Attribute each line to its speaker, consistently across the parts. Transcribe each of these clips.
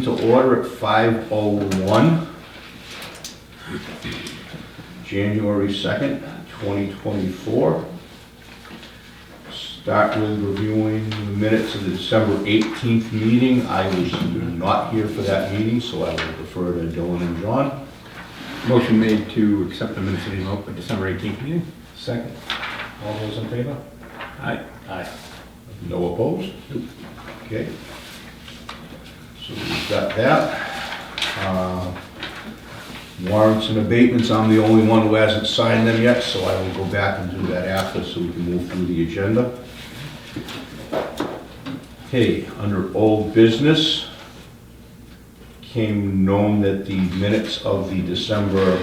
Speaker 1: meeting to order at 5:01, January 2nd, 2024. Start with reviewing the minutes of the December 18th meeting. I was not here for that meeting, so I will defer to Dylan and John.
Speaker 2: Motion made to accept the minutes of the December 18th meeting.
Speaker 1: Second. All those in favor?
Speaker 2: Aye.
Speaker 1: Aye. No opposed? Okay. So we've got that. Warrants and abatements, I'm the only one who hasn't signed them yet, so I will go back and do that after so we can move through the agenda. Okay, under old business, came known that the minutes of the December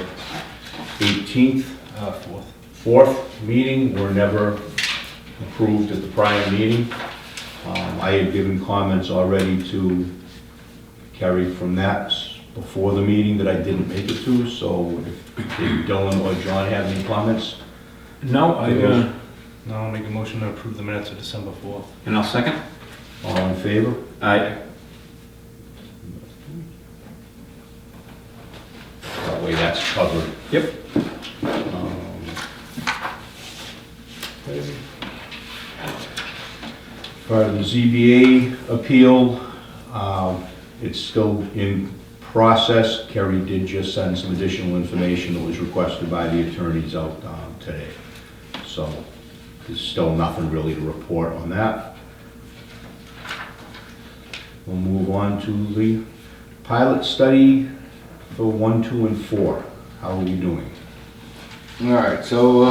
Speaker 1: 18th, 4th meeting were never approved at the prior meeting. I had given comments already to Kerry from that before the meeting that I didn't make it to, so if Dylan or John have any comments?
Speaker 2: No,
Speaker 3: No, I'll make a motion to approve the minutes of December 4th.
Speaker 2: and I'll second.
Speaker 1: All in favor?
Speaker 2: Aye.
Speaker 1: That way that's covered.
Speaker 2: Yep.
Speaker 1: Okay. For the ZBA appeal, it's still in process. Kerry did just send some additional information that was requested by the attorneys out today. So there's still nothing really to report on that. We'll move on to the pilot study for 1, 2, and 4. How are we doing?
Speaker 4: All right, so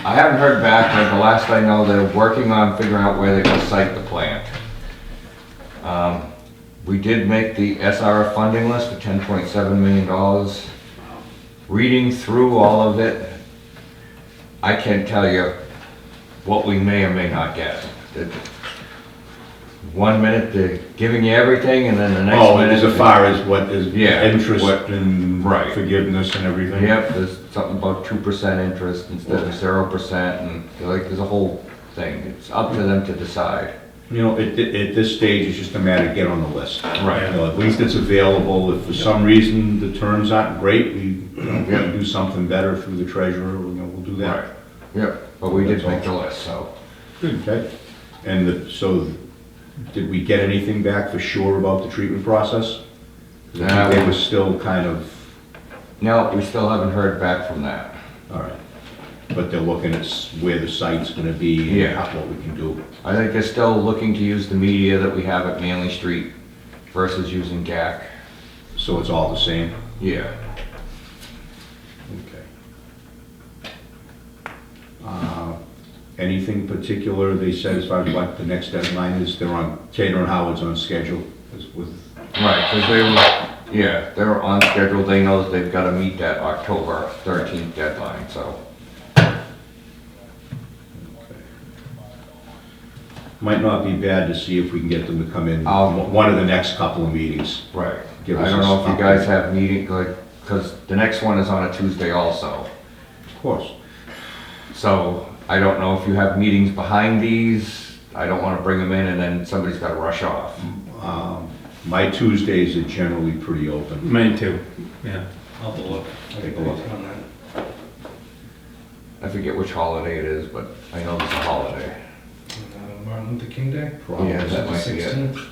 Speaker 4: I haven't heard back, but the last I know, they're working on figuring out where they're gonna site the plant. We did make the SRF funding list for $10.7 million. Reading through all of it, I can't tell you what we may or may not get. One minute they're giving you everything, and then the next minute...
Speaker 1: as far as what is
Speaker 4: Yeah,
Speaker 1: interest
Speaker 4: what-
Speaker 1: and
Speaker 4: right.
Speaker 1: forgiveness and everything?
Speaker 4: Yep, there's something about 2% interest instead of 0%, and like, there's a whole thing. It's up to them to decide.
Speaker 1: You know, at this stage, it's just a matter of get on the list.
Speaker 4: Right.
Speaker 1: You know, at least it's available. If for some reason the terms aren't great, we can do something better through the treasurer, we'll do that.
Speaker 4: Right. Yep, but we did make the list, so.
Speaker 1: Okay. And so, did we get anything back for sure about the treatment process? 'Cause I think they were still kind of,
Speaker 4: No, we still haven't heard back from that.
Speaker 1: all right. But they're looking at where the site's gonna be and
Speaker 4: Yeah.
Speaker 1: what we can do.
Speaker 4: I think they're still looking to use the media that we have at Manley Street versus using GAC.
Speaker 1: So it's all the same?
Speaker 4: Yeah.
Speaker 1: Okay. Anything particular they said as far as what the next deadline is? They're on, Taylor and Howard's on schedule with,
Speaker 4: Right, because they were on schedule. They know that they've got to meet that October 13th deadline, so.
Speaker 1: might not be bad to see if we can get them to come in one of the next couple of meetings.
Speaker 4: Right.
Speaker 1: Give
Speaker 4: I
Speaker 1: us
Speaker 4: don't
Speaker 1: a
Speaker 4: know if you
Speaker 1: update.
Speaker 4: guys have meeting, like, because the next one is on a Tuesday also.
Speaker 1: Of course.
Speaker 4: So I don't know if you have meetings behind these. I don't want to bring them in and then somebody's got to rush off.
Speaker 1: My Tuesdays are generally pretty open.
Speaker 2: Mine too, yeah.
Speaker 3: I'll have to look.
Speaker 1: Take a look.
Speaker 3: On that.
Speaker 4: I forget which holiday it is, but I know there's a holiday.
Speaker 3: Martin Luther King Day?
Speaker 1: Probably.
Speaker 4: Yeah, that might be it.
Speaker 3: 16th.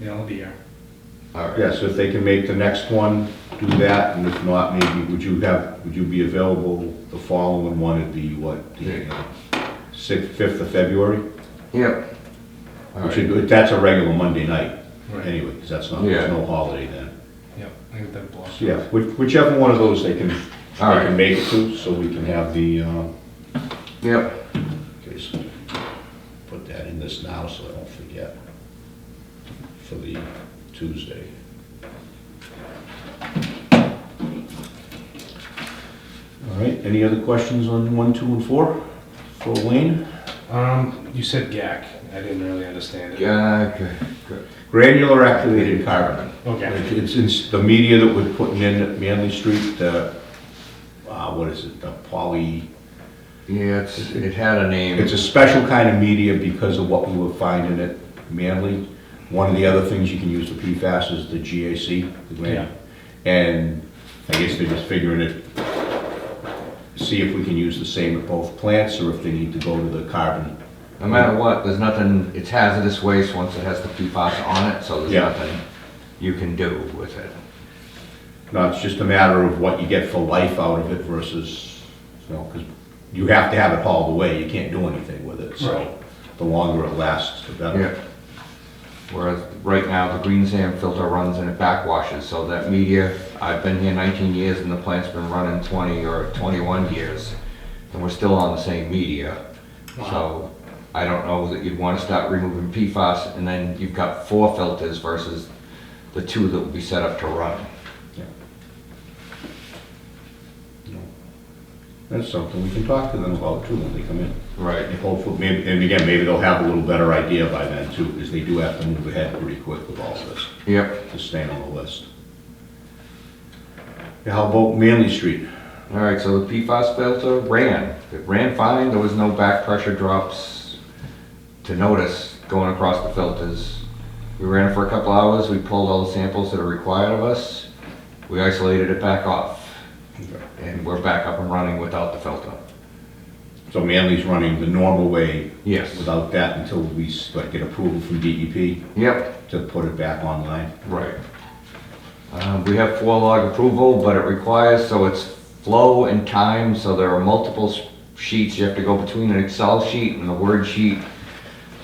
Speaker 3: Yeah, I'll be here.
Speaker 4: All right.
Speaker 1: Yeah, so if they can make the next one, do that, and if not, maybe, would you be available the following one? It'd be what, the 6th, 5th of February?
Speaker 4: Yep. All
Speaker 1: Which
Speaker 4: right.
Speaker 1: would, that's a regular Monday night,
Speaker 3: Right.
Speaker 1: anyway, because that's not,
Speaker 4: Yeah.
Speaker 1: there's no holiday then.
Speaker 3: Yep, I get that blocked.
Speaker 1: So, yeah, whichever one of those they can
Speaker 4: All right.
Speaker 1: make it to, so we can have the,
Speaker 4: Yep.
Speaker 1: okay, so put that in this now so I don't forget for the Tuesday. All right, any other questions on 1, 2, and 4 for Wayne?
Speaker 3: You said GAC. I didn't really understand it.
Speaker 4: Yeah, okay, good.
Speaker 1: Granular activated carbon.
Speaker 3: Okay.
Speaker 1: It's in the media that we're putting in at Manley Street, what is it, the
Speaker 4: Yeah, it had a name.
Speaker 1: It's a special kind of media because of what we were finding at Manly. One of the other things you can use for PFAS is the GAC, the grant. And I guess they're just figuring it, see if we can use the same at both plants or if they need to go to the carbon.
Speaker 4: No matter what, there's nothing, it's hazardous waste once it has the PFAS on it, so there's
Speaker 1: Yeah.
Speaker 4: nothing you can do with it.
Speaker 1: No, it's just a matter of what you get for life out of it versus, you know, because you have to have it hauled away. You can't do anything with it. So
Speaker 3: Right.
Speaker 1: the longer it lasts, the better.
Speaker 4: Yeah. Whereas right now, the green sand filter runs and it backwashes, so that media, I've been here 19 years and the plant's been running 20 or 21 years, and we're still on the same media. So I don't know that you'd want to start removing PFAS, and then you've got 4 filters versus the 2 that will be set up to run.
Speaker 1: That's something we can talk to them about too when they come in.
Speaker 4: Right.
Speaker 1: And hopefully, maybe, and again, maybe they'll have a little better idea by then too, because they do have to move ahead pretty quick with all of this
Speaker 4: Yep.
Speaker 1: to stay on the list. Yeah, how about Manley Street?
Speaker 4: All right, so the PFAS filter ran. It ran fine. There was no back pressure drops to notice going across the filters. We ran it for a couple hours. We pulled all the samples that are required of us. We isolated it back off. And we're back up and running without the filter.
Speaker 1: So Manley's running the normal way
Speaker 4: Yes.
Speaker 1: without that until we get approval from DEP
Speaker 4: Yep,
Speaker 1: to put it back online.
Speaker 4: right. We have 4-log approval, but it requires, so it's flow and time, so there are multiple sheets. You have to go between an Excel sheet and a Word sheet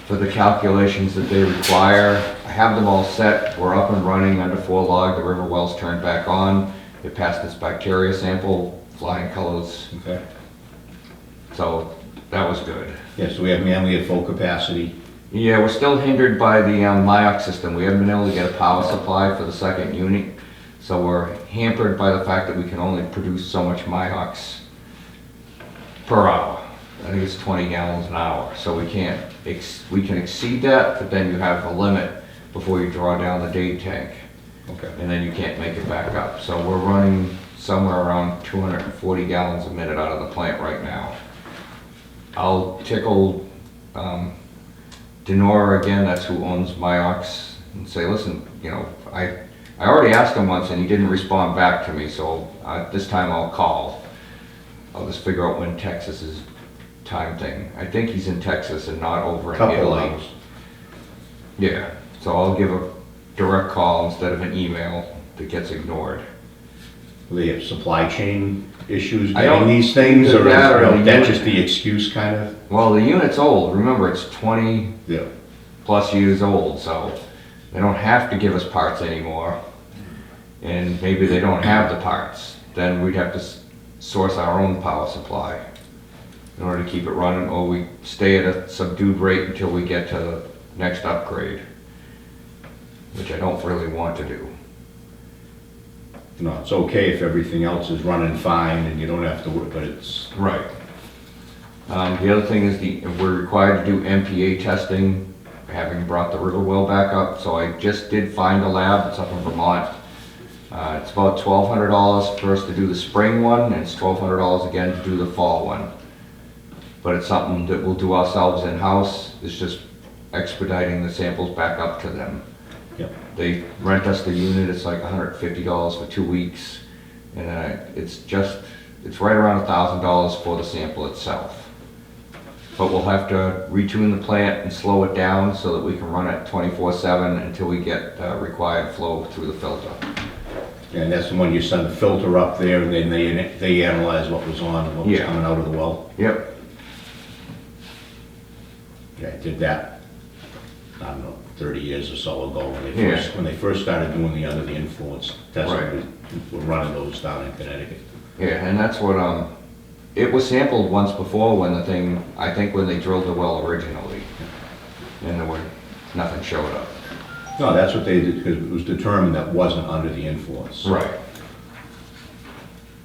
Speaker 4: for the calculations that they require. I have them all set. We're up and running under 4-log. The river well's turned back on. It passed its bacteria sample, flying colors,
Speaker 1: Okay.
Speaker 4: so that was good.
Speaker 1: Yeah, so we have Manley at full capacity.
Speaker 4: Yeah, we're still hindered by the MIOC system. We haven't been able to get a power supply for the second unit, so we're hampered by the fact that we can only produce so much MIOCs per hour. I think it's 20 gallons an hour, so we can't, we can exceed that, but then you have a limit before you draw down the day tank.
Speaker 1: Okay.
Speaker 4: And then you can't make it back up. So we're running somewhere around 240 gallons a minute out of the plant right now. I'll tickle Denora again, that's who owns Myox, and say, listen, you know, I already asked him once and he didn't respond back to me, so this time I'll call. I'll just figure out when Texas's time thing. I think he's in Texas and not over in
Speaker 1: Couple
Speaker 4: Italy.
Speaker 1: hours.
Speaker 4: Yeah, so I'll give a direct call instead of an email that gets ignored.
Speaker 1: Do they have supply chain issues
Speaker 4: I don't
Speaker 1: getting these things,
Speaker 4: think
Speaker 1: or is
Speaker 4: that or the
Speaker 1: that
Speaker 4: unit.
Speaker 1: just the excuse kind of?
Speaker 4: Well, the unit's old. Remember, it's 20
Speaker 1: Yeah.
Speaker 4: plus years old, so they don't have to give us parts anymore. And maybe they don't have the parts. Then we'd have to source our own power supply in order to keep it running, or we stay at a subdued rate until we get to the next upgrade, which I don't really want to do.
Speaker 1: No, it's okay if everything else is running fine and you don't have to work, but it's,
Speaker 4: Right. The other thing is we're required to do MPA testing, having brought the river well back up, so I just did find a lab. It's up in Vermont. It's about $1,200 for us to do the spring one, and it's $1,200 again to do the fall one. But it's something that we'll do ourselves in-house. It's just expediting the samples back up to them.
Speaker 1: Yep.
Speaker 4: They rent us the unit. It's like $150 for 2 weeks, and it's right around $1,000 for the sample itself. But we'll have to retune the plant and slow it down so that we can run it 24/7 until we get required flow through the filter.
Speaker 1: and that's the one you send the filter up there and then they analyze what was on and what was
Speaker 4: Yeah.
Speaker 1: coming out of the well.
Speaker 4: Yep.
Speaker 1: Yeah, I did that, I don't know, 30 years or so ago
Speaker 4: Yeah.
Speaker 1: when they first started doing the under the influence testing.
Speaker 4: Right.
Speaker 1: We're running those down in Connecticut.
Speaker 4: Yeah, and that's what, it was sampled once before when I think when they drilled the well originally. And nothing showed up.
Speaker 1: No, that's what they did, because it was determined that wasn't under the influence.
Speaker 4: Right.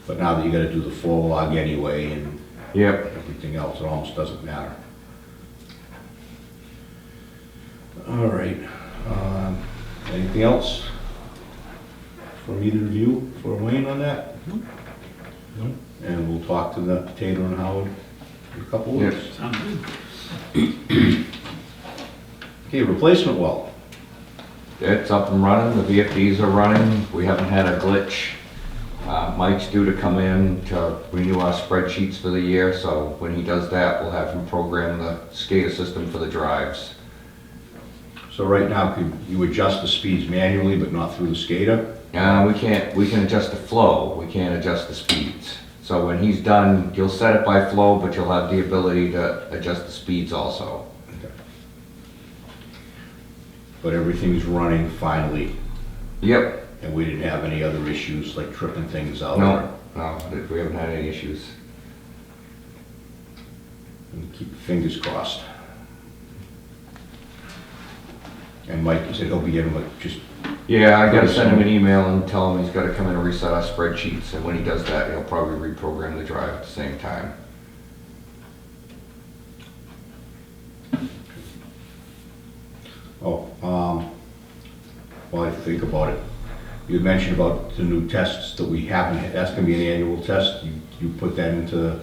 Speaker 1: But now that you gotta do the full log anyway and
Speaker 4: Yep.
Speaker 1: everything else, it almost doesn't matter. All right, anything else from either of you for Wayne on that?
Speaker 3: No.
Speaker 1: And we'll talk to the Taylor and Howard A couple
Speaker 4: Yes.
Speaker 1: weeks.
Speaker 2: Sounds good.
Speaker 1: Okay, replacement well.
Speaker 4: It's up and running, the VFDs are running, we haven't had a glitch. Mike's due to come in to renew our spreadsheets for the year, so when he does that, we'll have him program the SCADA system for the drives.
Speaker 1: So right now, could you adjust the speeds manually, but not through the SCADA?
Speaker 4: We can adjust the flow, we can't adjust the speeds. So when he's done, you'll set it by flow, but you'll have the ability to adjust the speeds also.
Speaker 1: Okay. But everything's running finally,
Speaker 4: Yep,
Speaker 1: and we didn't have any other issues like tripping things out?
Speaker 4: no, we haven't had any issues.
Speaker 1: And keep fingers crossed. And Mike, you said he'll be getting like just,
Speaker 4: Yeah, I gotta send him an email and tell him he's gotta come in and reset our spreadsheets, and when he does that, he'll probably reprogram the drive at the same time.
Speaker 1: while I think about it, you had mentioned about the new tests that we haven't, that's gonna be an annual test. You put that into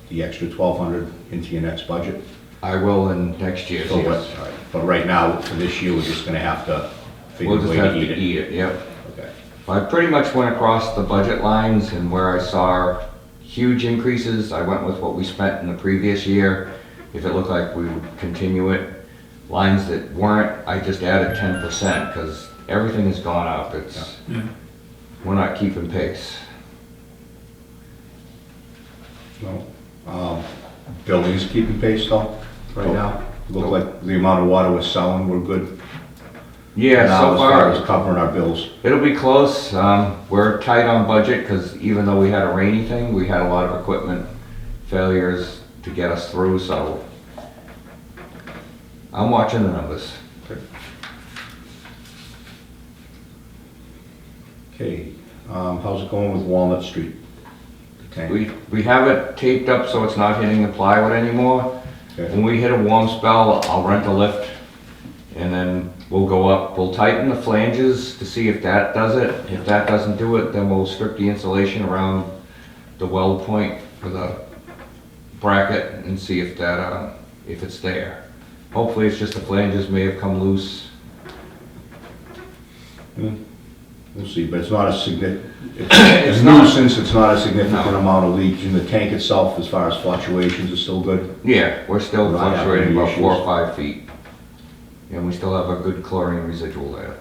Speaker 1: the extra 1,200 into your next budget?
Speaker 4: I will in next year's,
Speaker 1: So what-
Speaker 4: yes.
Speaker 1: all right. But right now, for this year, we're just gonna have to figure
Speaker 4: We'll
Speaker 1: a
Speaker 4: just
Speaker 1: way
Speaker 4: have
Speaker 1: to
Speaker 4: to
Speaker 1: eat it.
Speaker 4: eat it, yep.
Speaker 1: Okay.
Speaker 4: I pretty much went across the budget lines, and where I saw huge increases, I went with what we spent in the previous year. If it looked like we would continue it. Lines that weren't, I just added 10%, because everything has gone up.
Speaker 2: Yeah.
Speaker 4: We're not keeping pace.
Speaker 1: No. Buildings keeping pace though, right
Speaker 4: Nope.
Speaker 1: now? Look like the amount of water we're selling, we're good.
Speaker 4: Yeah,
Speaker 1: Now,
Speaker 4: so
Speaker 1: as far as
Speaker 4: far,
Speaker 1: covering our bills.
Speaker 4: it'll be close. We're tight on budget, because even though we had a rainy thing, we had a lot of equipment failures to get us through, so I'm watching the numbers.
Speaker 1: Okay, how's it going with Walnut Street? The tank?
Speaker 4: We have it taped up so it's not hitting the plywood anymore.
Speaker 1: Okay.
Speaker 4: When we hit a warm spell, I'll rent a lift, and then we'll go up. We'll tighten the flanges to see if that does it. If that doesn't do it, then we'll strip the insulation around the weld point for the bracket and see if that, if it's there. Hopefully it's just the flanges may have come loose.
Speaker 1: We'll see, but it's not a significant,
Speaker 4: It's
Speaker 1: it's
Speaker 4: not.
Speaker 1: nuisance, it's not a significant
Speaker 4: No.
Speaker 1: amount of leaks, and the tank itself, as far as fluctuations, is still good?
Speaker 4: Yeah, we're still
Speaker 1: We're not having
Speaker 4: fluctuating
Speaker 1: any
Speaker 4: about 4 or
Speaker 1: issues.
Speaker 4: 5 feet. And we still have a good chlorine residual there.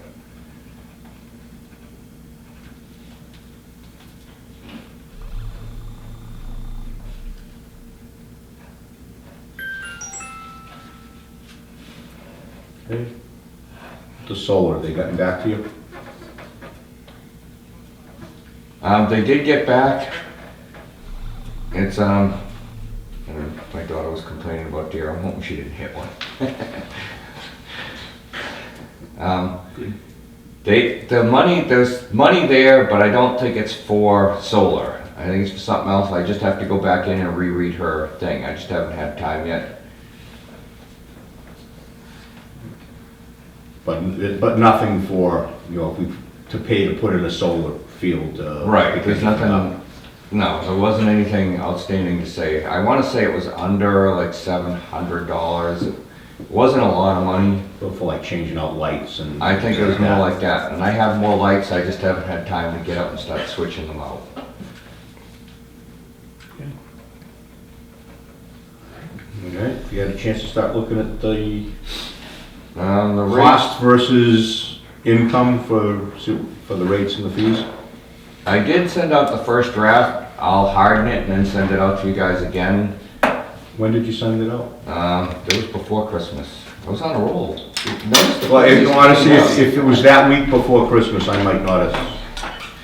Speaker 1: Okay. The solar, they gotten back to you?
Speaker 4: They did get back. It's, and my daughter was complaining about deer. I'm hoping she didn't hit one. There's money there, but I don't think it's for solar. I think it's for something else. I just have to go back in and reread her thing. I just haven't had time yet.
Speaker 1: But nothing for, to pay to put in a solar field.
Speaker 4: Right, there's nothing, no, there wasn't anything outstanding to say. I want to say it was under like $700. It wasn't a lot of money.
Speaker 1: For like changing out lights and.
Speaker 4: I think it was
Speaker 1: things
Speaker 4: more
Speaker 1: that.
Speaker 4: like that. And I have more lights, I just haven't had time to get up and start switching them out.
Speaker 1: Okay, if you had a chance to start looking at the
Speaker 4: The rate,
Speaker 1: cost versus income for the rates and the fees?
Speaker 4: I did send out the first draft. I'll harden it and then send it out to you guys again.
Speaker 1: When did you send it out?
Speaker 4: It was before Christmas. I was on a roll. Notice the
Speaker 1: Well,
Speaker 4: prices
Speaker 1: honestly,
Speaker 4: came up.
Speaker 1: if it was that week before Christmas, I might not have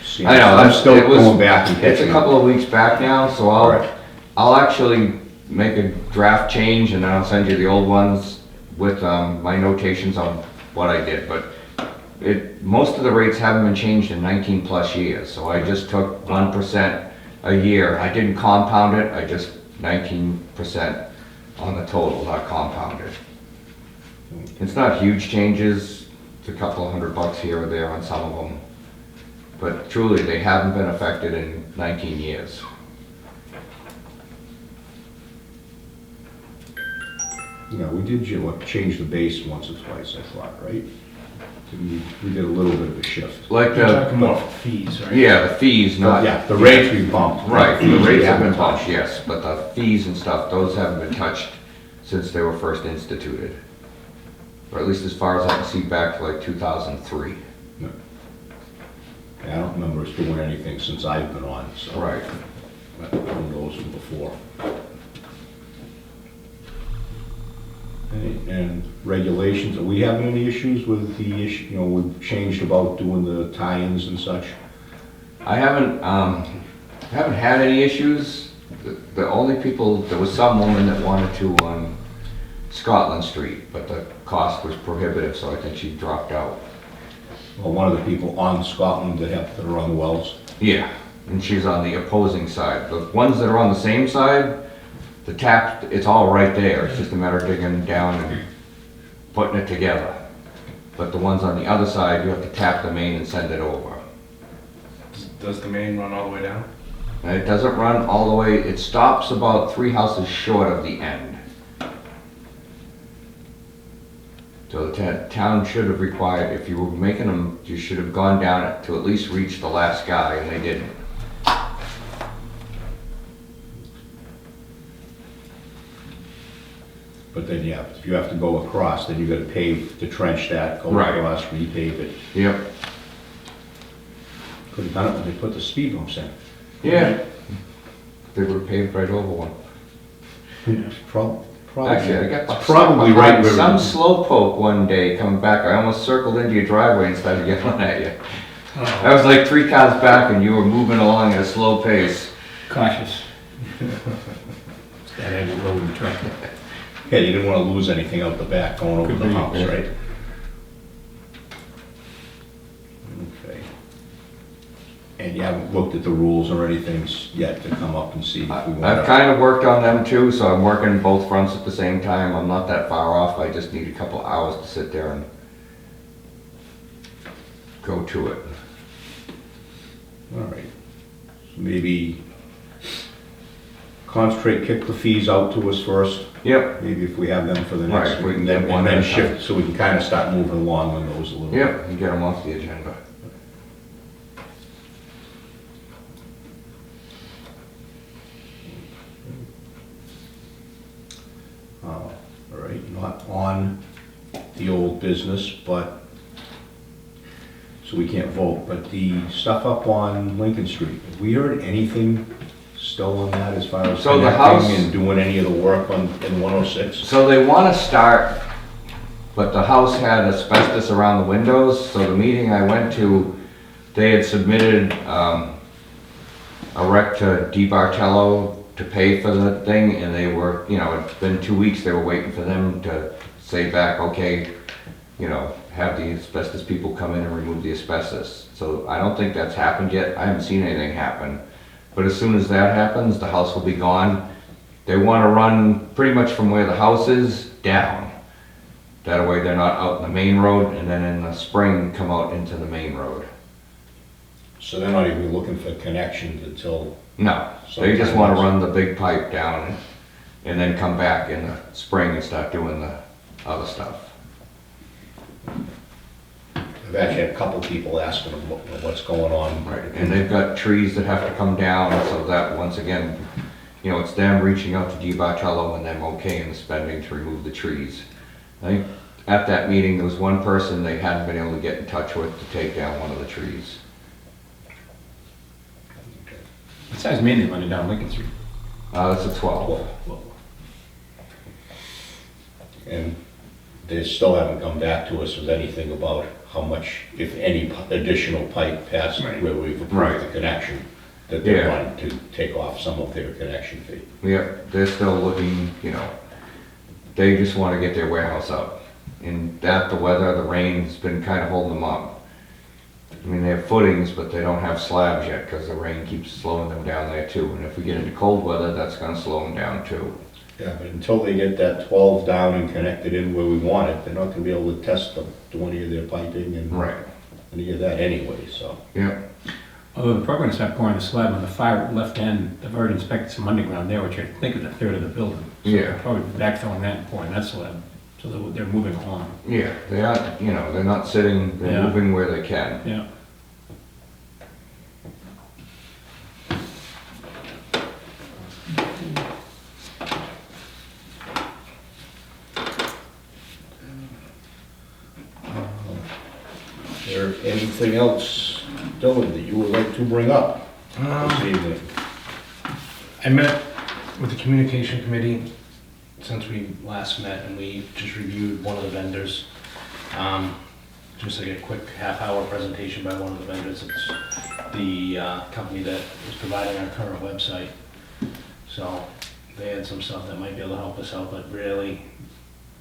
Speaker 1: seen it.
Speaker 4: I know,
Speaker 1: I'm
Speaker 4: that's-
Speaker 1: still
Speaker 4: it was-
Speaker 1: going back and
Speaker 4: It's a
Speaker 1: catching up.
Speaker 4: couple of weeks back now, so
Speaker 1: Alright.
Speaker 4: I'll actually make a draft change and then I'll send you the old ones with my notations on what I did. But most of the rates haven't been changed in 19 plus years, so I just took 1% a year. I didn't compound it, I just 19% on the total, not compounded. It's not huge changes, it's a couple of $100 here or there on some of them. But truly, they haven't been affected in 19 years.
Speaker 1: we did change the base once or twice, I thought, right? We did a little bit of a shift.
Speaker 4: Like
Speaker 3: You're
Speaker 4: the,
Speaker 3: talking more for fees, right?
Speaker 4: yeah, the fees, not.
Speaker 1: Yeah, the rates we bumped.
Speaker 4: Right, the
Speaker 1: fees we
Speaker 4: rates have been
Speaker 1: haven't
Speaker 4: bumped,
Speaker 1: touched.
Speaker 4: yes, but the fees and stuff, those haven't been touched since they were first instituted. Or at least as far as I can see back to like 2003.
Speaker 1: Yeah, I don't remember us doing anything since I've been on, so.
Speaker 4: Right.
Speaker 1: But who knows from before. And regulations, are we having any issues with the issue, we've changed about doing the tie-ins and such?
Speaker 4: I haven't had any issues. The only people, there was some woman that wanted to on Scotland Street, but the cost was prohibitive, so I think she dropped out.
Speaker 1: Well, one of the people on Scotland that are on the wells.
Speaker 4: Yeah, and she's on the opposing side. The ones that are on the same side, the tap, it's all right there. It's just a matter of digging down and putting it together. But the ones on the other side, you have to tap the main and send it over.
Speaker 3: Does the main run all the way down?
Speaker 4: And it doesn't run all the way, it stops about 3 houses short of the end. So the town should have required, if you were making them, you should have gone down it to at least reach the last guy, and they didn't.
Speaker 1: But then, yeah, if you have to go across, then you gotta pave to trench that, go
Speaker 4: Right.
Speaker 1: across, repave it.
Speaker 4: Yep.
Speaker 1: Could've done it when they put the speed bumps in.
Speaker 4: Yeah. They would have paved right over one.
Speaker 1: Probably.
Speaker 4: Actually, I got
Speaker 1: It's probably right where.
Speaker 4: some slow poke one day coming back. I almost circled into your driveway and started yelling at you. I was like 3 cars back and you were moving along at a slow pace.
Speaker 2: Cautious. That had a rolling truck.
Speaker 1: Yeah, you didn't wanna lose anything out the back going over
Speaker 2: Could
Speaker 1: the
Speaker 2: be,
Speaker 1: house,
Speaker 2: yeah.
Speaker 1: right? Okay. And you haven't looked at the rules or anything yet to come up and see if we
Speaker 4: I've
Speaker 1: wanna.
Speaker 4: kind of worked on them too, so I'm working both fronts at the same time. I'm not that far off. I just need a couple hours to sit there and go to it.
Speaker 1: All right. So maybe concentrate, kick the fees out to us first.
Speaker 4: Yep,
Speaker 1: Maybe if we have them for the
Speaker 4: Right,
Speaker 1: next
Speaker 4: if we
Speaker 1: week,
Speaker 4: can
Speaker 1: and
Speaker 4: get one
Speaker 1: then
Speaker 4: at a time.
Speaker 1: shift, so we can kind of start moving along on those a little bit.
Speaker 4: yep, you get them off the agenda.
Speaker 1: All right, not on the old business, but, so we can't vote, but the stuff up on Lincoln Street, have we heard anything still on that as far as
Speaker 4: So the house-
Speaker 1: connecting and doing any of the work in 106?
Speaker 4: So they want to start, but the house had asbestos around the windows, so the meeting I went to, they had submitted a rec to DiBartello to pay for the thing, and they were, it's been 2 weeks, they were waiting for them to say back, okay, have the asbestos people come in and remove the asbestos. So I don't think that's happened yet. I haven't seen anything happen. But as soon as that happens, the house will be gone. They want to run pretty much from where the house is down. That way they're not out in the main road, and then in the spring come out into the main road.
Speaker 1: So they're not even looking for connections until,
Speaker 4: No, they just want to run the big pipe down and then come back in the spring and start doing the other stuff.
Speaker 1: I've actually had a couple people asking them what's going on.
Speaker 4: Right, and they've got trees that have to come down, so that, once again, it's them reaching out to DiBartello and them okaying the spending to remove the trees. I think at that meeting, there was one person they hadn't been able to get in touch with to take down one of the trees.
Speaker 2: What size main they running down Lincoln Street?
Speaker 4: That's a 12.
Speaker 1: And they still haven't come back to us with anything about how much, if any, additional pipe past
Speaker 2: Right.
Speaker 1: where we've approved
Speaker 4: Right.
Speaker 1: the connection, that they
Speaker 4: Yeah.
Speaker 1: want to take off some of their connection fee.
Speaker 4: Yep, they're still looking, they just want to get their warehouse up. And the weather, the rain's been kind of holding them up. I mean, they have footings, but they don't have slabs yet because the rain keeps slowing them down there too. And if we get into cold weather, that's going to slow them down too.
Speaker 1: Yeah, but until they get that 12 down and connected in where we want it, they're not gonna be able to test them, do any of their piping and
Speaker 4: Right.
Speaker 1: any of that anyway, so.
Speaker 4: Yep.
Speaker 2: Although they're probably gonna start pouring the slab on the far left end, they've already inspected some underground there, which I think is a third of the building. So
Speaker 4: Yeah.
Speaker 2: they're probably backfilling that and pouring that slab, so they're moving along.
Speaker 4: Yeah, they aren't, you know, they're not sitting, they're
Speaker 2: Yeah.
Speaker 4: moving where they can.
Speaker 2: Yeah.
Speaker 1: Is there anything else, Dylan, that you would like to bring up this evening?
Speaker 3: I met with the communication committee since we last met, and we just reviewed one of the vendors. Just like a quick half-hour presentation by one of the vendors. It's the company that is providing our current website. So they had some stuff that might be able to help us out, but really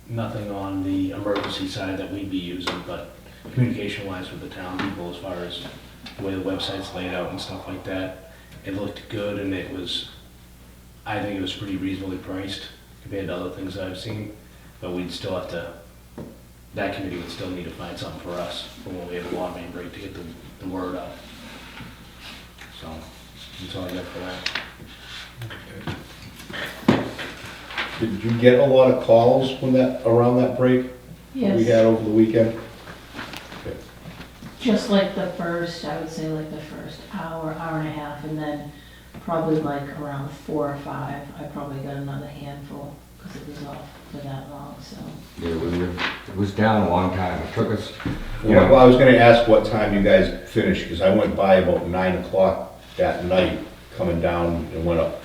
Speaker 3: nothing on the emergency side that we'd be using, but communication-wise with the town people as far as the way the website's laid out and stuff like that. It looked good, and it was, I think it was pretty reasonably priced compared to other things that I've seen, but we'd still have to, that committee would still need to find something for us for when we have a water main break to get the word out. So, that's all I got for that.
Speaker 1: Did you get a lot of calls around that break we
Speaker 5: Yes,
Speaker 1: had over the weekend?
Speaker 5: just like the first, I would say like the first hour, hour and a half, and then probably like around 4 or 5, I probably got another handful, because it was off for that long, so.
Speaker 4: Yeah, it was down a long time. It took us, you
Speaker 1: Well,
Speaker 4: know,
Speaker 1: I was gonna ask what time you guys finished, because I went by about 9 o'clock that night, coming down and went up,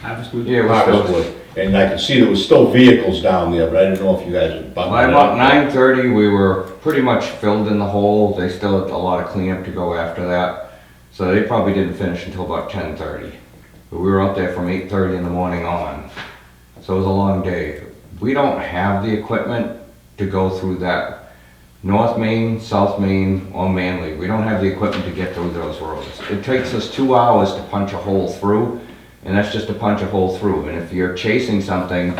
Speaker 2: Harvest Wood?
Speaker 4: yeah, it was still,
Speaker 1: Harvestwood. And I could see there was still vehicles down there, but I didn't know if you guys were bumping
Speaker 4: by
Speaker 1: it
Speaker 4: about
Speaker 1: up.
Speaker 4: 9:30, we were pretty much filled in the hole. They still had a lot of cleanup to go after that. So they probably didn't finish until about 10:30. But we were out there from 8:30 in the morning on. So it was a long day. We don't have the equipment to go through that North Main, South Main, or Manly. We don't have the equipment to get through those roads. It takes us 2 hours to punch a hole through, and that's just to punch a hole through. And if you're chasing something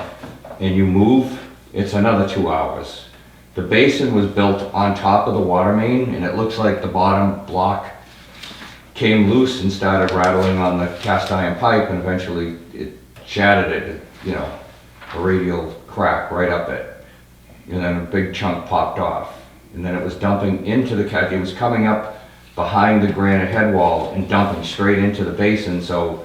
Speaker 4: and you move, it's another 2 hours. The basin was built on top of the water main, and it looks like the bottom block came loose and started rattling on the cast iron pipe, and eventually it shattered it, you know, a radial crack right up it. And then a big chunk popped off. And then it was dumping into the it was coming up behind the granite head wall and dumping straight into the basin, so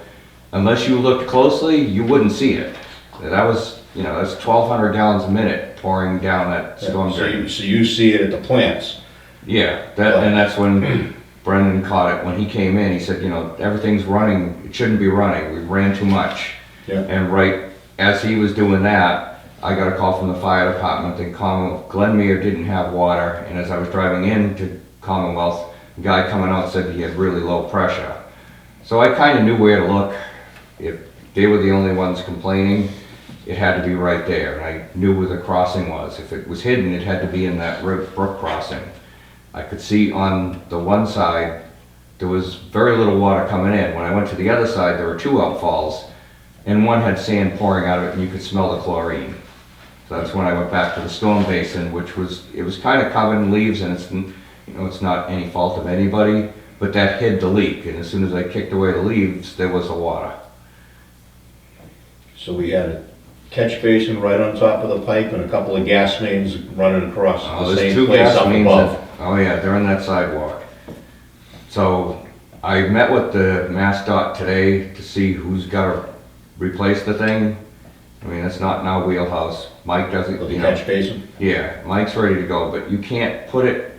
Speaker 4: unless you looked closely, you wouldn't see it. That was, you know, that's 1,200 gallons a minute pouring down that storm drain.
Speaker 1: So you see it at the plants?
Speaker 4: Yeah, and that's when Brendan caught it. When he came in, he said, you know, everything's running, it shouldn't be running, we ran too much.
Speaker 1: Yeah.
Speaker 4: And right as he was doing that, I got a call from the fire department and Glenmere didn't have water, and as I was driving into Commonwealth, the guy coming out said he had really low pressure. So I kind of knew where to look. If they were the only ones complaining, it had to be right there. And I knew where the crossing was. If it was hidden, it had to be in that brook crossing. I could see on the one side, there was very little water coming in. When I went to the other side, there were 2 outfalls, and one had sand pouring out of it, and you could smell the chlorine. So that's when I went back to the storm basin, which was, it was kind of covered in leaves, and it's, you know, it's not any fault of anybody, but that hid the leak. And as soon as I kicked away the leaves, there was the water.
Speaker 1: So we had a catch basin right on top of the pipe and a couple of gas mains running across
Speaker 4: Oh,
Speaker 1: the
Speaker 4: there's
Speaker 1: same
Speaker 4: 2
Speaker 1: place
Speaker 4: gas
Speaker 1: up
Speaker 4: mains
Speaker 1: above.
Speaker 4: oh yeah, they're in that sidewalk. So I met with the MassDOT today to see who's got to replace the thing. I mean, it's not in our wheelhouse. Mike doesn't,
Speaker 1: The
Speaker 4: you know.
Speaker 1: catch basin?
Speaker 4: Yeah, Mike's ready to go, but you can't put it,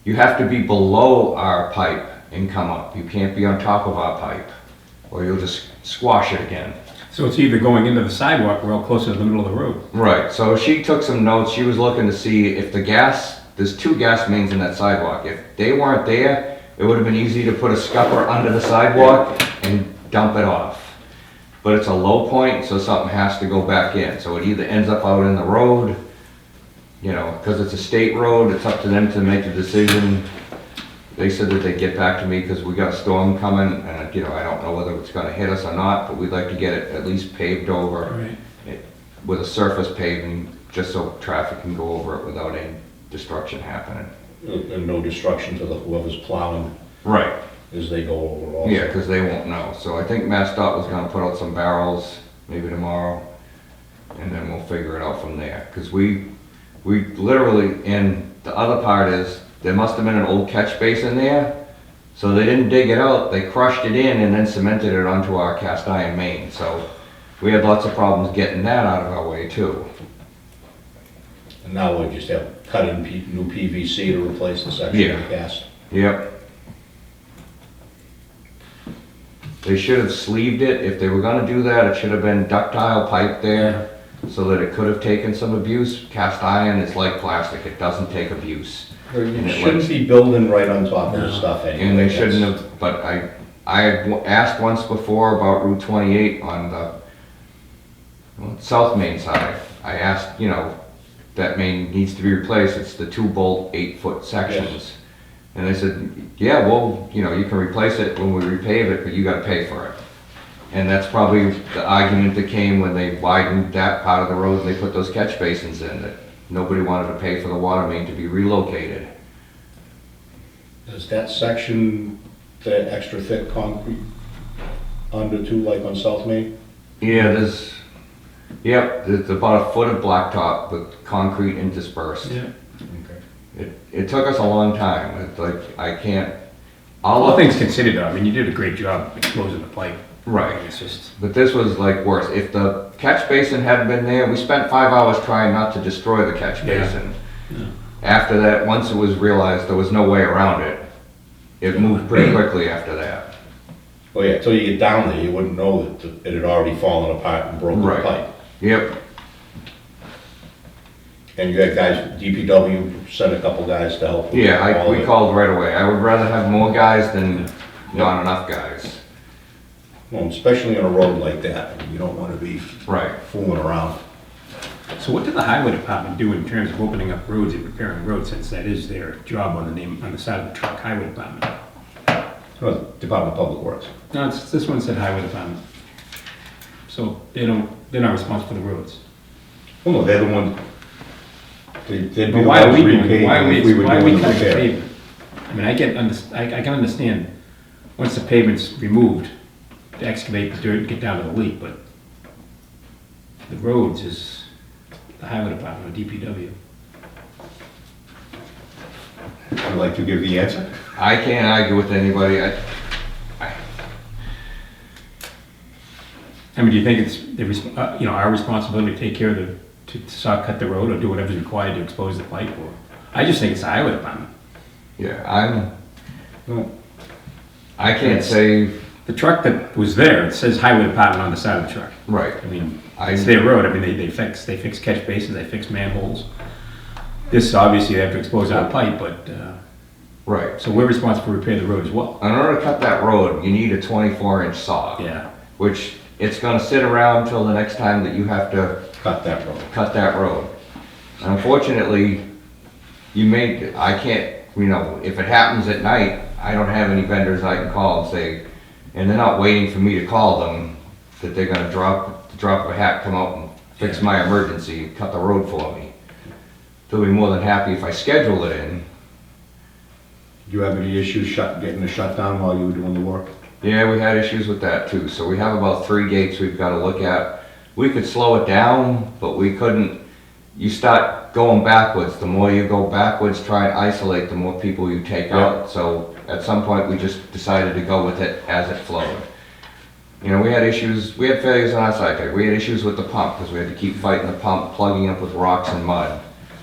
Speaker 4: you have to be below our pipe and come up. You can't be on top of our pipe, or you'll just squash it again.
Speaker 2: So it's either going into the sidewalk or closer to the middle of the road.
Speaker 4: Right, so she took some notes. She was looking to see if the gas, there's 2 gas mains in that sidewalk. If they weren't there, it would have been easy to put a scupper under the sidewalk and dump it off. But it's a low point, so something has to go back in. So it either ends up out in the road, you know, because it's a state road, it's up to them to make the decision. They said that they'd get back to me because we got a storm coming, and, you know, I don't know whether it's gonna hit us or not, but we'd like to get it at least paved over
Speaker 2: Right.
Speaker 4: with a surface paving, just so traffic can go over it without any destruction happening.
Speaker 1: And no destruction to whoever's plowing
Speaker 4: Right,
Speaker 1: as they go over also.
Speaker 4: yeah, because they won't know. So I think MassDOT was gonna put out some barrels, maybe tomorrow, and then we'll figure it out from there. Because we literally, and the other part is, there must have been an old catch basin there, so they didn't dig it out, they crushed it in and then cemented it onto our cast iron main. So we had lots of problems getting that out of our way too.
Speaker 1: And now we just have cut in new PVC to replace the section of the cast.
Speaker 4: Yep. They should have sleeved it. If they were gonna do that, it should have been ductile pipe there so that it could have taken some abuse. Cast iron is like plastic, it doesn't take abuse.
Speaker 1: You
Speaker 4: it
Speaker 1: shouldn't
Speaker 4: looks-
Speaker 1: be building right on top of the stuff anyway.
Speaker 4: And they shouldn't have, but I had asked once before about Route 28 on the South Main side. I asked, you know, that main needs to be replaced, it's the 2-bolt 8-foot sections. And they said, yeah, well, you know, you can replace it when we repave it, but you gotta pay for it. And that's probably the argument that came when they widened that part of the road and they put those catch basins in, that nobody wanted to pay for the water main to be relocated.
Speaker 1: Is that section, the extra thick concrete under too, like on South Main?
Speaker 4: Yeah, there's about a foot of blacktop with concrete interspersed.
Speaker 2: Yeah.
Speaker 1: Okay.
Speaker 4: It took us a long time, it's like, I can't,
Speaker 2: All things considered, though, I mean, you did a great job exposing the pipe.
Speaker 4: Right.
Speaker 2: It's just,
Speaker 4: but this was like worse. If the catch basin hadn't been there, we spent 5 hours trying not to destroy the catch
Speaker 2: Yeah.
Speaker 4: basin.
Speaker 2: Yeah.
Speaker 4: After that, once it was realized there was no way around it, it moved pretty quickly after that.
Speaker 1: Oh yeah, till you get down there, you wouldn't know that it had already fallen apart and broken the
Speaker 4: Right.
Speaker 1: pipe.
Speaker 4: Yep,
Speaker 1: And you had guys, DPW sent a couple guys to help. with
Speaker 4: yeah,
Speaker 1: all of
Speaker 4: we
Speaker 1: it.
Speaker 4: called right away. I would rather have more guys than not enough guys.
Speaker 1: Well, especially on a road like that, I mean, you don't wanna be
Speaker 4: Right.
Speaker 1: fooling around.
Speaker 2: so what did the highway department do in terms of opening up roads and repairing roads, since that is their job on the side of the truck, highway department?
Speaker 1: Well, Department of Public Works.
Speaker 2: No, this one said highway department. So they're not responsible for the roads.
Speaker 1: Well, no, they're the ones, they'd be
Speaker 2: But
Speaker 1: the
Speaker 2: why are
Speaker 1: ones
Speaker 2: we doing,
Speaker 1: repaving
Speaker 2: why are
Speaker 1: if we were
Speaker 2: why are
Speaker 1: doing
Speaker 2: we
Speaker 1: the
Speaker 2: cutting the
Speaker 1: repair.
Speaker 2: pavement? I mean, I can understand, once the pavement's removed, to excavate the dirt and get down to the leak, but the roads is the highway department or DPW.
Speaker 1: Would you like to give the answer?
Speaker 4: I can't argue with anybody.
Speaker 2: I mean, do you think it's, our responsibility to take care of to saw cut the road or do whatever's required to expose the pipe, or? I just think it's the highway department.
Speaker 4: Yeah,
Speaker 1: No.
Speaker 4: I can't say,
Speaker 2: The truck that was there, it says highway department on the side of the truck.
Speaker 4: right.
Speaker 2: I mean,
Speaker 4: I-
Speaker 2: it's their road, I mean, they fix catch basins, they fix manholes. This, obviously, they have to expose our pipe, but,
Speaker 4: Right.
Speaker 2: so we're responsible for repair the road as well.
Speaker 4: In order to cut that road, you need a 24-inch saw.
Speaker 2: Yeah.
Speaker 4: Which it's gonna sit around till the next time that you have to
Speaker 1: Cut that road.
Speaker 4: cut that road. Unfortunately, I can't, if it happens at night, I don't have any vendors I can call and say, and they're not waiting for me to call them, that they're gonna drop of a hat, come out and fix my emergency, cut the road for me. They'll be more than happy if I schedule it in.
Speaker 1: Do you have any issues getting the shutdown while you were doing the work?
Speaker 4: Yeah, we had issues with that too. So we have about 3 gates we've got to look at. We could slow it down, but we couldn't. You start going backwards. The more you go backwards, try and isolate, the more people you take out. So at some point we just decided to go with it as it flowed. We had issues, we had failures on our side there. We had issues with the pump because we had to keep fighting the pump, plugging up with rocks and mud.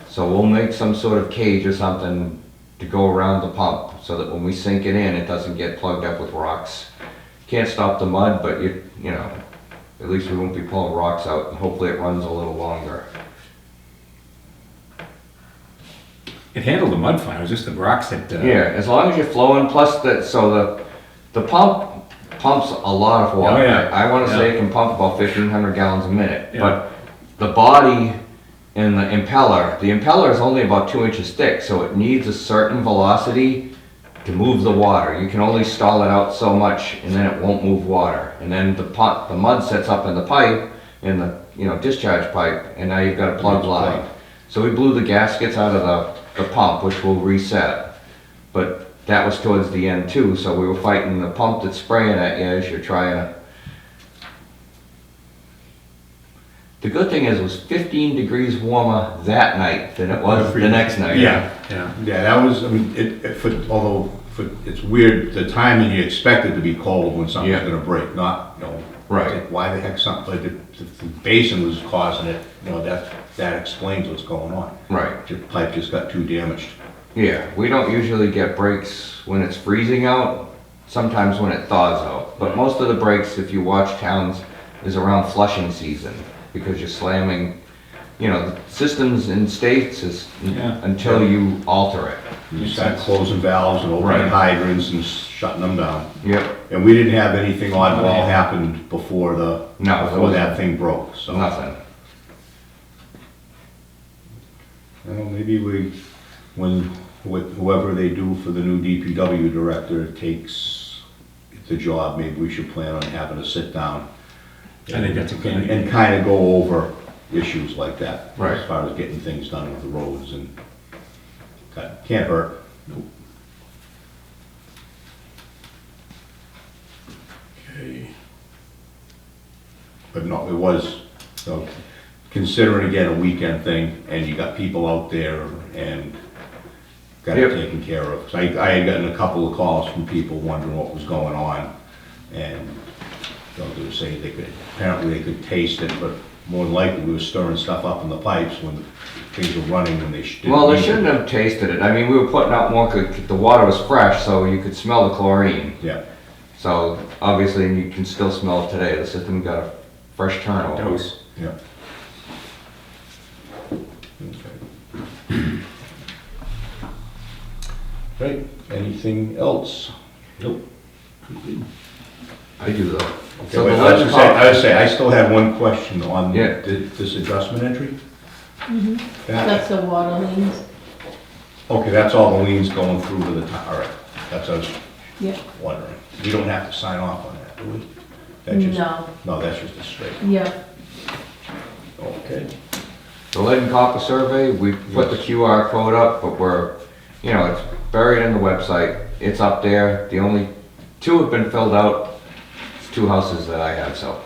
Speaker 4: So we'll make some sort of cage or something to go around the pump so that when we sink it in, it doesn't get plugged up with rocks. Can't stop the mud, but at least we won't be pulling rocks out, and hopefully it runs a little longer.
Speaker 2: It handled the mud fine, it was just the rocks that,
Speaker 4: Yeah, as long as you're flowing, plus the pump pumps a lot of water.
Speaker 2: Oh, yeah.
Speaker 4: I wanna say
Speaker 2: Yeah.
Speaker 4: it can pump about 1,500 gallons a minute,
Speaker 2: Yeah.
Speaker 4: but the body and the impeller is only about 2 inches thick, so it needs a certain velocity to move the water. You can only stall it out so much and then it won't move water. And then the mud sets up in the pipe, in the discharge pipe, and now you've got a plugged
Speaker 1: It's
Speaker 4: line.
Speaker 1: plugged.
Speaker 4: So we blew the gaskets out of the pump, which will reset. But that was towards the end too, so we were fighting the pump that's spraying at you as you're trying to. The good thing is it was 15 degrees warmer that night than it was the next night.
Speaker 1: Yeah, that was, I mean, it's weird, the timing you expect it to be cold when something's gonna break, not, you know.
Speaker 4: Right.
Speaker 1: Why the heck something, like the basin was causing it, you know, that explains what's going on.
Speaker 4: Right.
Speaker 1: The pipe just got too damaged.
Speaker 4: Yeah, we don't usually get breaks when it's freezing out, sometimes when it thaws out. But most of the breaks, if you watch towns, is around flushing season, because you're slamming, you know, the systems in states is until you alter it.
Speaker 1: You start closing valves and opening
Speaker 4: Right.
Speaker 1: hydrants and shutting them down.
Speaker 4: Yep,
Speaker 1: And we didn't have anything oddball happen before
Speaker 4: No,
Speaker 1: that thing broke, so.
Speaker 4: nothing.
Speaker 1: Well, maybe whoever they do for the new DPW director takes the job, maybe we should plan on having a sit down.
Speaker 2: I think that's a good idea.
Speaker 1: And kind of go over issues like that.
Speaker 4: Right.
Speaker 1: As far as getting things done with the roads and, can't hurt. Okay. But no, it was, so, considering again a weekend thing, and you got people out there and got it taken care of. So I had gotten a couple of calls from people wondering what was going on, and you know, they were saying apparently they could taste it, but more than likely we were stirring stuff up in the pipes when things were running when they didn't.
Speaker 4: Well, they
Speaker 1: need
Speaker 4: shouldn't
Speaker 1: it.
Speaker 4: have tasted it. I mean, we were putting out more, the water was fresh, so you could smell the chlorine.
Speaker 1: Yeah,
Speaker 4: So obviously you can still smell it today. The system got a fresh turnover.
Speaker 2: Dose.
Speaker 1: yeah. Okay. Right, anything else?
Speaker 2: Nope.
Speaker 4: I do though.
Speaker 1: Okay,
Speaker 4: So
Speaker 1: wait,
Speaker 4: the
Speaker 1: I was
Speaker 4: lead
Speaker 1: gonna say, I still have one question on
Speaker 4: Yeah.
Speaker 1: this adjustment entry.
Speaker 5: That's the water liens.
Speaker 1: Okay, that's all the liens going through to the town, all right, that's what I was
Speaker 5: Yep.
Speaker 1: wondering. We don't have to sign off on that, do we? That just-
Speaker 5: No,
Speaker 1: No, that's just a straight,
Speaker 5: yep,
Speaker 1: okay.
Speaker 4: The lead and copper survey, we put the QR code up, but you know, it's buried in the website. It's up there. The only two have been filled out. It's two houses that I have, so,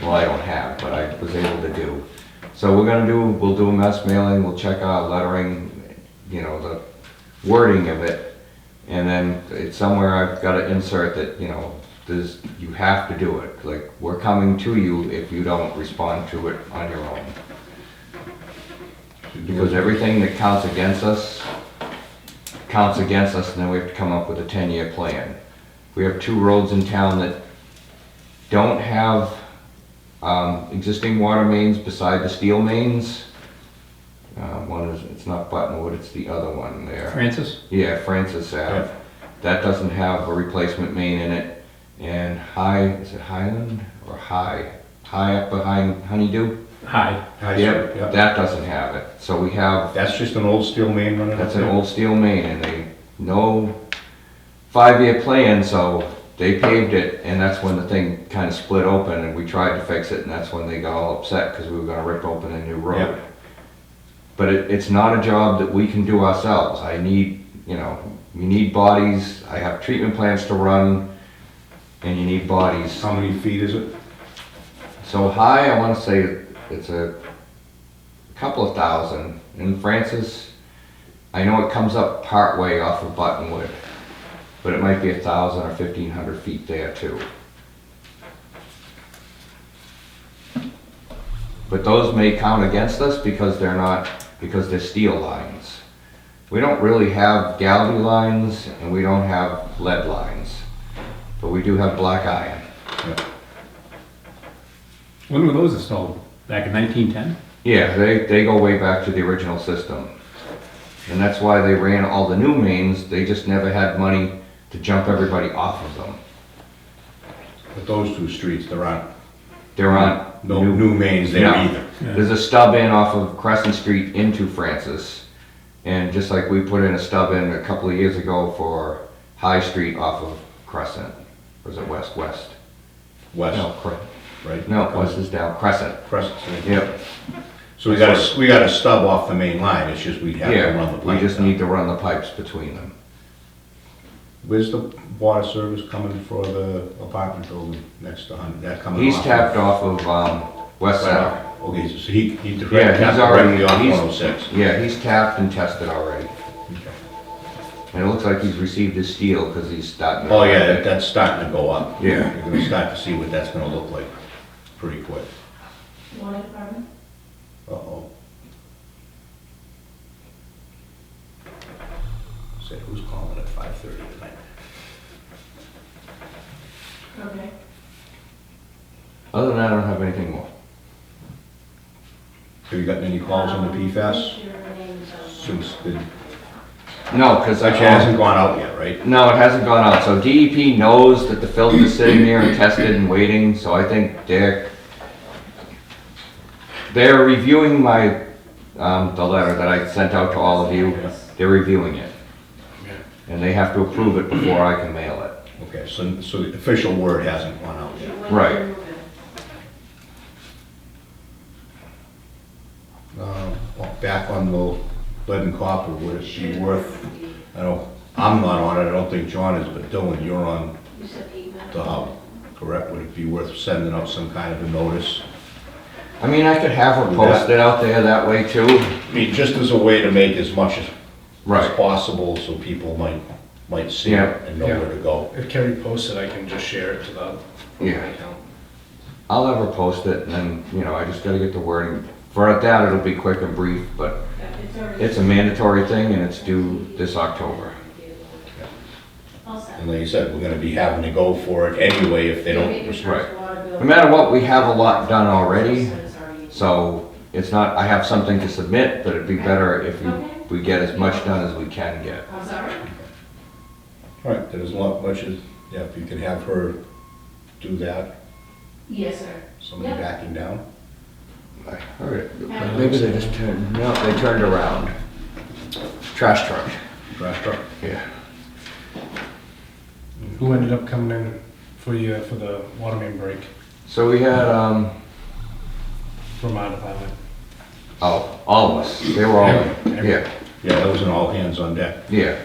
Speaker 4: well, I don't have, but I was able to do. So we'll do a mass mailing, we'll check our lettering, you know, the wording of it. And then it's somewhere I've got to insert that, you know, you have to do it. Like, we're coming to you if you don't respond to it on your own. Because everything that counts against us, and then we have to come up with a 10-year plan. We have two roads in town that don't have existing water mains beside the steel mains. One is, it's not Buttonwood, it's the other one there.
Speaker 2: Francis?
Speaker 4: Yeah, Francis Ave.
Speaker 1: Yeah.
Speaker 4: That doesn't have a replacement main in it. And is it Highland or High up behind Honeydew?
Speaker 2: Hi.
Speaker 4: Yep,
Speaker 1: Yeah.
Speaker 4: that doesn't have it. So we have,
Speaker 1: That's just an old steel main running up
Speaker 4: that's an
Speaker 1: there?
Speaker 4: old steel main, and no 5-year plan, so they paved it, and that's when the thing kind of split open, and we tried to fix it, and that's when they got all upset, because we were gonna rip open a new road.
Speaker 1: Yeah.
Speaker 4: But it's not a job that we can do ourselves. I need, you know, you need bodies, I have treatment plants to run, and you need bodies.
Speaker 1: How many feet is it?
Speaker 4: So High, I wanna say it's a couple of thousand. In Francis, I know it comes up part way off of Buttonwood, but it might be 1,000 or 1,500 feet there too. But those may count against us because they're steel lines. We don't really have galvy lines and we don't have lead lines, but we do have black iron.
Speaker 1: Yeah.
Speaker 2: When were those installed? Back in 1910?
Speaker 4: Yeah, they go way back to the original system. And that's why they ran all the new mains, they just never had money to jump everybody off of them.
Speaker 1: But those two streets, there aren't
Speaker 4: There aren't
Speaker 1: no new mains there
Speaker 4: No.
Speaker 1: either.
Speaker 4: There's a stub in off of Crescent Street into Francis. And just like we put in a stub in a couple of years ago for High Street off of Crescent. Or is it west?
Speaker 1: West,
Speaker 4: No,
Speaker 1: right?
Speaker 4: no, west is down, Crescent.
Speaker 1: Crescent Street.
Speaker 4: Yep.
Speaker 1: So we got a stub off the main line, it's just we'd have to run the
Speaker 4: Yeah,
Speaker 1: pipe.
Speaker 4: we just
Speaker 1: down.
Speaker 4: need to run the pipes between them.
Speaker 1: Where's the water service coming for the apartment building next to Hunt? That coming
Speaker 4: He's
Speaker 1: off?
Speaker 4: tapped off of, West
Speaker 1: Right
Speaker 4: Center.
Speaker 1: off. Okay, so he
Speaker 4: Yeah, he's
Speaker 1: tapped
Speaker 4: already-
Speaker 1: directly off
Speaker 4: he's-
Speaker 1: 106.
Speaker 4: Yeah, he's tapped and tested already.
Speaker 1: Okay.
Speaker 4: And it looks like he's received his steel, because he's starting to.
Speaker 1: Oh, yeah, that's starting to go up.
Speaker 4: Yeah.
Speaker 1: You're gonna start to see what that's gonna look like pretty quick.
Speaker 5: Water department?
Speaker 1: Uh-oh. Said, who's calling at 5:30 tonight?
Speaker 5: Okay.
Speaker 4: Other than that, I don't have anything more.
Speaker 1: Have you gotten any calls on the PFAS since the,
Speaker 4: No, because
Speaker 1: actually, it hasn't gone out yet, right?
Speaker 4: No, it hasn't gone out. So DEP knows that the filter's sitting there and tested and waiting, so I think they're reviewing my, the letter that I sent out to all of you. They're reviewing it. And they have to approve it before I can mail it.
Speaker 1: Okay, so the official word hasn't gone out yet.
Speaker 4: Right.
Speaker 1: Well, back on the lead and copper, would it be worth, I'm not on it, I don't think John is, but Dylan, you're on the hub, correct? Would it be worth sending out some kind of a notice?
Speaker 4: I mean, I could have her post it out there that way too.
Speaker 1: I mean, just as a way to make as much as
Speaker 4: Right.
Speaker 1: possible, so people might see
Speaker 4: Yeah.
Speaker 1: it and know where to go.
Speaker 3: If Kerry posts it, I can just share it to the
Speaker 4: Yeah.
Speaker 3: account.
Speaker 4: I'll have her post it, and then, I just gotta get the wording. For that, it'll be quick and brief, but it's a mandatory thing, and it's due this October.
Speaker 1: And like you said, we're gonna be having to go for it anyway if they don't.
Speaker 4: Right. No matter what, we have a lot done already, so it's not, I have something to submit, but it'd be better if we get as much done as we can get.
Speaker 1: All right, there's a lot much as, yeah, if you can have her do that,
Speaker 5: Yes, sir.
Speaker 1: somebody backing down.
Speaker 4: I heard it. Maybe they just turned, no, they turned around. Trash truck.
Speaker 1: Trash truck.
Speaker 4: Yeah.
Speaker 3: Who ended up coming in for you for the water main break
Speaker 4: So we had,
Speaker 3: from our department?
Speaker 4: all of us, they were all in, yeah,
Speaker 1: Yeah, that was an all hands on deck.
Speaker 4: yeah.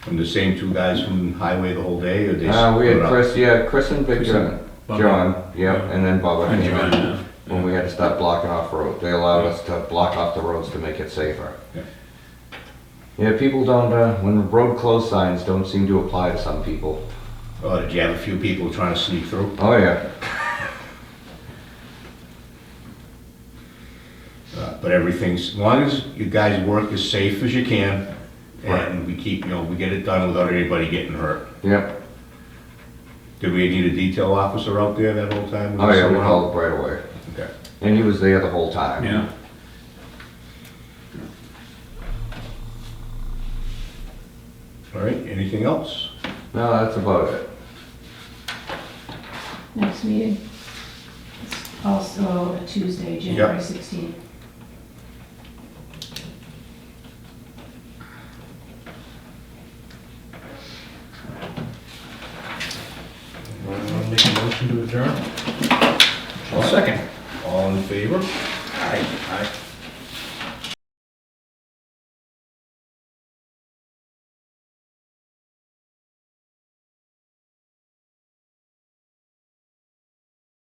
Speaker 1: And the same two guys from highway the whole day, or they?
Speaker 4: We
Speaker 1: split
Speaker 4: had
Speaker 1: up?
Speaker 4: Chris and Big John, yep, and then Bubba
Speaker 2: And
Speaker 4: came
Speaker 2: John,
Speaker 4: in when we had to start blocking off roads. They allowed us to block off the roads to make it safer.
Speaker 1: Yeah.
Speaker 4: Yeah, people don't, when road closed signs don't seem to apply to some people.
Speaker 1: Oh, did you have a few people trying to sneak through?
Speaker 4: Oh, yeah.
Speaker 1: But everything's, as long as you guys work as safe as you can,
Speaker 4: Right.
Speaker 1: and we keep, we get it done without anybody getting hurt.
Speaker 4: Yep.
Speaker 1: Did we need a detail officer out there that whole time?
Speaker 4: Oh, yeah, we called right away.
Speaker 1: Okay.
Speaker 4: And he was there the whole time.
Speaker 2: Yeah.
Speaker 1: All right, anything else?
Speaker 4: No, that's about it.
Speaker 5: Next meeting. It's also a Tuesday, January 16th.
Speaker 3: Make a motion to adjourn?
Speaker 2: Second.
Speaker 1: All in favor?
Speaker 3: Aye.